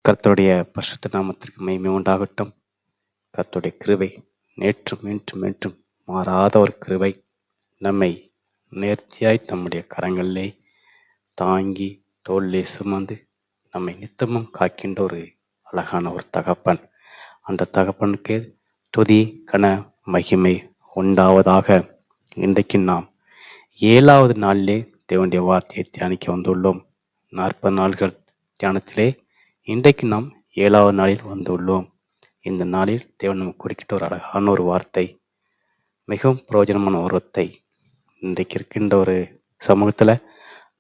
கர்த்தருடைய பரிசுத்த நாமத்திற்கு மகிமை உண்டாகட்டும். கர்த்தருடைய கிருபை நேற்றும் இன்றும் என்றும் மாறாத ஒரு கிருபை நம்மை நேர்த்தியாய் தம்முடைய கரங்களிலே தாங்கி தோளிலே சுமந்து நம்மை நித்தமும் காக்கின்ற ஒரு அழகான ஒரு தகப்பன். அந்த தகப்பனுக்கு துதி கன மகிமை உண்டாவதாக. இன்றைக்கு நாம் 7வது நாளிலே தேவனுடைய வார்த்தையை தியானிக்க வந்துள்ளோம். 40 நாள்கள் தியானத்திலே இன்றைக்கு நாம் 7வது நாளில் வந்துள்ளோம். இந்த நாளில் தேவன் நமக்கு குறிக்கிட்ட ஒரு அழகான ஒரு வார்த்தை, மிகவும் பிரயோஜனமான ஒரு வார்த்தை. இன்றைக்கு இருக்கின்ற ஒரு சமூகத்தில்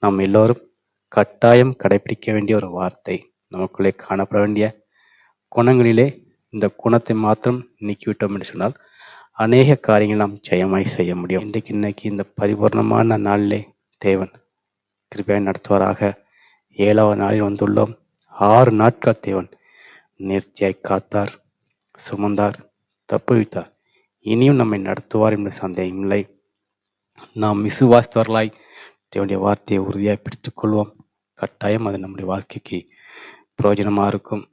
நாம் எல்லோரும் கட்டாயம் கடைபிடிக்க வேண்டிய ஒரு வார்த்தை. நமக்குள்ளே காணப்பட வேண்டிய குணங்களிலே இந்த குணத்தை மாத்திரம் நீக்கிவிட்டோம் என்று சொன்னால் அநேக காரியங்கள் நாம் ஜெயமாய் செய்ய முடியும். இன்னைக்கு இந்த பரிபூர்ணமான நாளிலே தேவன் கிருபையாய் நடத்துவாராக. 7வது நாளில் வந்துள்ளோம். 6 நாட்கள் தேவன் நேர்த்தியாய் காத்தார், சுமந்தார், தப்புவித்தார். இனியும் நம்மை நடத்துவார் என்ற சந்தேகமில்லை. நாம் விசுவாசித்தவர்களாய் தேவனுடைய வார்த்தையை உறுதியாய் பிடித்துக் கொள்வோம். கட்டாயம் அது நம்முடைய வாழ்க்கைக்கு பிரயோஜனமாக இருக்கும்.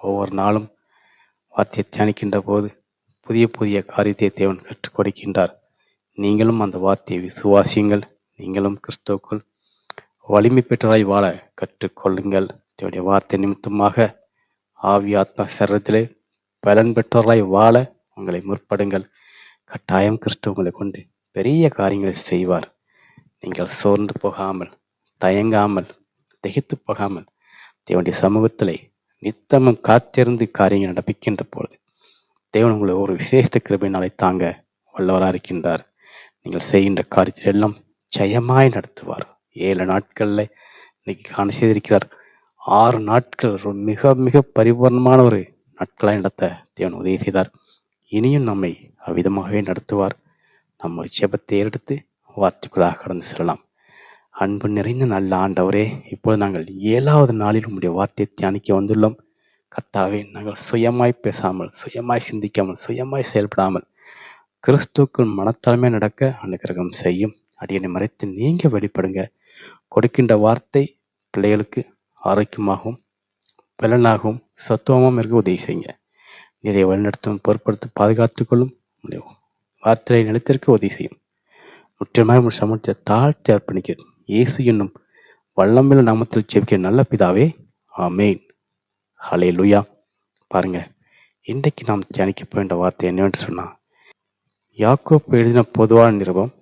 ஒவ்வொரு நாளும் வார்த்தையை தியானிக்கின்ற போது புதிய புதிய காரியத்தை தேவன் கற்றுக் கொடுக்கின்றார். நீங்களும் அந்த வார்த்தையை விசுவாசியுங்கள். நீங்களும் கிறிஸ்துவுக்குள் வலிமை பெற்றவராய் வாழ கற்றுக்கொள்ளுங்கள். தேவனுடைய வார்த்தை நிமித்தமாக ஆவி ஆத்மா சரீரத்திலே பலன் பெற்றவராய் வாழ உங்களை முற்படுங்கள். கட்டாயம் கிறிஸ்து உங்களை கொண்டு பெரிய காரியங்களை செய்வார். நீங்கள் சோர்ந்து போகாமல், தயங்காமல், திகைத்து போகாமல் தேவனுடைய சமூகத்திலே நித்தமும் காத்திருந்து காரியங்கள் நடப்பிக்கின்ற பொழுது தேவன் உங்களை ஒரு விசேஷ கிருபையினாலே தாங்க வல்லவராக இருக்கின்றார். நீங்கள் செய்கின்ற காரியத்தில் எல்லாம் ஜெயமாய் நடத்துவார். 7 நாட்களில் இன்னைக்கு காண செய்திருக்கிறார். 6 நாட்கள் மிக மிக பரிபூர்ணமான ஒரு நாட்களாய் நடத்த தேவன் உதவி செய்தார். இனியும் நம்மை அவ்விதமாகவே நடத்துவார். நம்ம ஜெபத்தை எடுத்து வார்த்தைக்குள்ளாக கடந்து செல்லலாம். அன்பு நிறைந்த நல்ல ஆண்டவரே, இப்பொழுது நாங்கள் 7வது நாளில் உங்களுடைய வார்த்தையை தியானிக்க வந்துள்ளோம். கர்த்தாவே, நாங்கள் சுயமாய் பேசாமல், சுயமாய் சிந்திக்காமல், சுயமாய் செயல்படாமல் கிறிஸ்துவுக்குள் மனத்தாழ்மை நடக்க அனுக்கிரகம் செய்யும். அடியனை மறைத்து நீங்க வெளிப்படுங்க. கொடுக்கின்ற வார்த்தை பிள்ளைகளுக்கு ஆரோக்கியமாகவும் பலனாகவும் சத்துவமாகவும் இருக்க உதவி செய்யுங்க. நிறைய வழிநடத்தும் பொருட்படுத்தி பாதுகாத்துக் கொள்ளும். வார்த்தையை நிலைத்திருக்க உதவி செய்யும். முற்றிலுமாக சமூகத்தை தாழ்த்தி அர்ப்பணிக்கிறது இயேசு என்னும் வல்லமையுள்ள நாமத்தில் ஜெபிக்கிற நல்ல பிதாவே, ஆமேன். ஹல்லேலூயா. பாருங்க, இன்றைக்கு நாம் தியானிக்க போகின்ற வார்த்தை என்னவென்று சொன்னா, யாக்கோப்பு எழுதின பொதுவான நிருபம்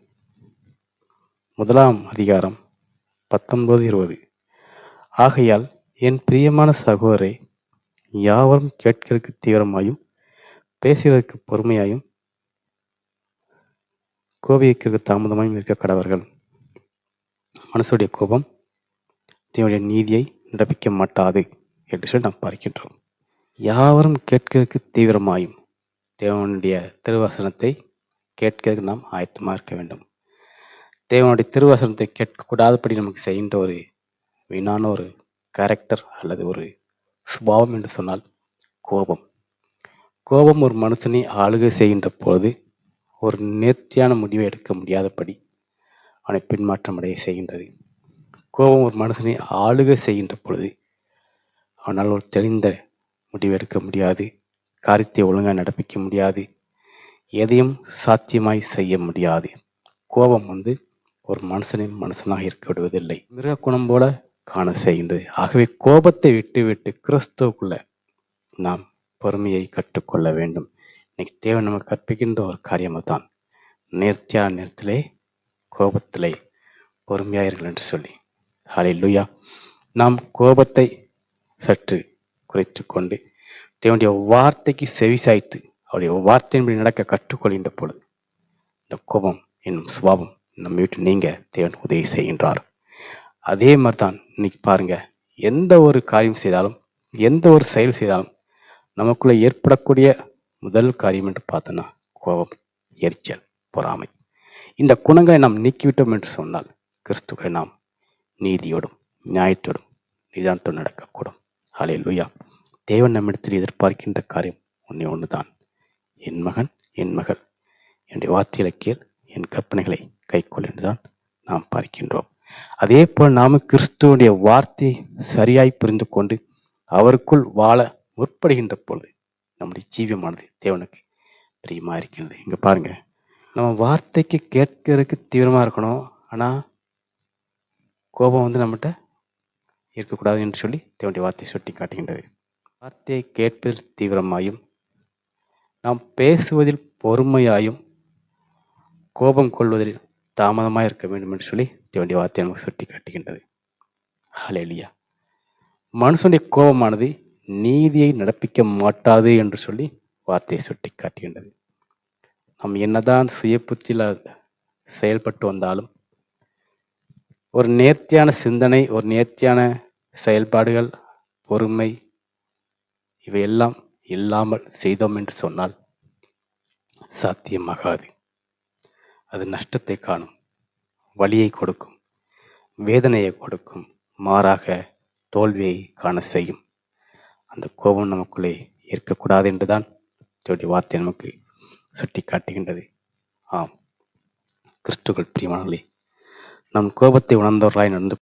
1ஆம் அதிகாரம் 19-20. ஆகையால் என் பிரியமான சகோதரரை, யாவரும் கேட்கிறதுக்கு தீவிரமாயும் பேசுகிறதுக்கு பொறுமையாயும் கோபிக்கிறதுக்கு தாமதமாயும் இருக்க கடவர்கள். மனசுடைய கோபம் தேவனுடைய நீதியை நடப்பிக்க மாட்டாது என்று சொல்லி நாம் பார்க்கின்றோம். யாவரும் கேட்கிறதுக்கு தீவிரமாயும் தேவனுடைய திருவசனத்தை கேட்கிறதுக்கு நாம் ஆயத்தமாக இருக்க வேண்டும். தேவனுடைய திருவசனத்தை கேட்கக்கூடாதபடி நமக்கு செய்கின்ற ஒரு வீணான ஒரு கேரக்டர் அல்லது ஒரு சுபாவம் என்று சொன்னால் கோபம். கோபம் ஒரு மனுஷனை ஆளுகை செய்கின்ற பொழுது ஒரு நேர்த்தியான முடிவை எடுக்க முடியாதபடி அவனை பின்மாற்றம் அடைய செய்கின்றது. கோபம் ஒரு மனுஷனை ஆளுகை செய்கின்ற பொழுது அவனால் ஒரு தெளிந்த முடிவு எடுக்க முடியாது, காரியத்தை ஒழுங்காக நடப்பிக்க முடியாது, எதையும் சாத்தியமாய் செய்ய முடியாது. கோபம் ஒரு மனுஷனாக இருக்க விடுவதில்லை, மிருக குணம் போல காண செய்கின்றது. ஆகவே கோபத்தை விட்டு விட்டு கிறிஸ்துவுக்குள்ள நாம் பொறுமையை கற்றுக்கொள்ள வேண்டும். இன்னைக்கு தேவன் நமக்கு கற்பிக்கின்ற ஒரு காரியமாக தான் நேர்த்தியான நேரத்திலே கோபத்திலே பொறுமையாயிருங்கள் என்று சொல்லி. ஹல்லேலூயா. நாம் கோபத்தை சற்று குறைத்து கொண்டு தேவனுடைய வார்த்தைக்கு செவிசாய்த்து அவருடைய வார்த்தையின்படி நடக்க கற்றுக்கொள்கின்ற பொழுது இந்த கோபம் என்னும் சுபாவம் நம்ம வீட்டு நீங்க தேவன் உதவி செய்கின்றார். அதே மாதிரி தான் இன்னைக்கு பாருங்க, எந்த ஒரு காரியம் செய்தாலும், எந்த ஒரு செயல் செய்தாலும் நமக்குள்ள ஏற்படக்கூடிய முதல் காரியம் என்று பார்த்தோன்னா கோபம், எரிச்சல், பொறாமை. இந்த குணங்களை நாம் நீக்கிவிட்டோம் என்று சொன்னால் கிறிஸ்துவை நாம் நீதியோடும் நியாயத்தோடும் நிதானத்தோடு நடக்கக்கூடும். ஹல்லேலூயா. தேவன் நம்மிடத்தில் எதிர்பார்க்கின்ற காரியம் ஒன்று தான். என் மகன், என் மகள், என்னுடைய வார்த்தைகளை கேள், என் கற்பனைகளை கைக்கொள் என்றுதான் நாம் பார்க்கின்றோம். அதே போல் நாம கிறிஸ்துவனுடைய வார்த்தையை சரியாய் புரிந்து கொண்டு அவருக்குள் வாழ முற்படுகின்ற பொழுது நம்முடைய ஜீவியமானது தேவனுக்கு பிரியமா இருக்கிறது. இங்க பாருங்க, நம்ம வார்த்தைக்கு கேட்கறதுக்கு தீவிரமா இருக்கணும். ஆனா கோபம் நம்மகிட்ட இருக்கக்கூடாது என்று சொல்லி தேவனுடைய வார்த்தை சுட்டி காட்டுகின்றது. வார்த்தையை கேட்பதில் தீவிரமாயும், நாம் பேசுவதில் பொறுமையாயும், கோபம் கொள்வதில் தாமதமாக இருக்க வேண்டும் என்று சொல்லி தேவனுடைய வார்த்தை நமக்கு சுட்டி காட்டுகின்றது. ஹல்லேலூயா. மனுஷனுடைய கோபமானது நீதியை நடப்பிக்க மாட்டாது என்று சொல்லி வார்த்தையை சுட்டி காட்டுகின்றது. நாம் என்னதான் சுய புத்தியில் செயல்பட்டு வந்தாலும், ஒரு நேர்த்தியான சிந்தனை, ஒரு நேர்த்தியான செயல்பாடுகள், பொறுமை இவையெல்லாம் இல்லாமல் செய்தோம் என்று சொன்னால் சாத்தியமாகாது. அது நஷ்டத்தை காணும், வலியை கொடுக்கும், வேதனையை கொடுக்கும், மாறாக தோல்வியை காண செய்யும். அந்த கோபம் நமக்குள்ளே இருக்கக்கூடாது என்றுதான் தேவனுடைய வார்த்தை நமக்கு சுட்டி காட்டுகின்றது. ஆம், கிறிஸ்துவுக்குள் பிரியமானவர்களே, நம் கோபத்தை உணர்ந்தவர்களாய் நடந்து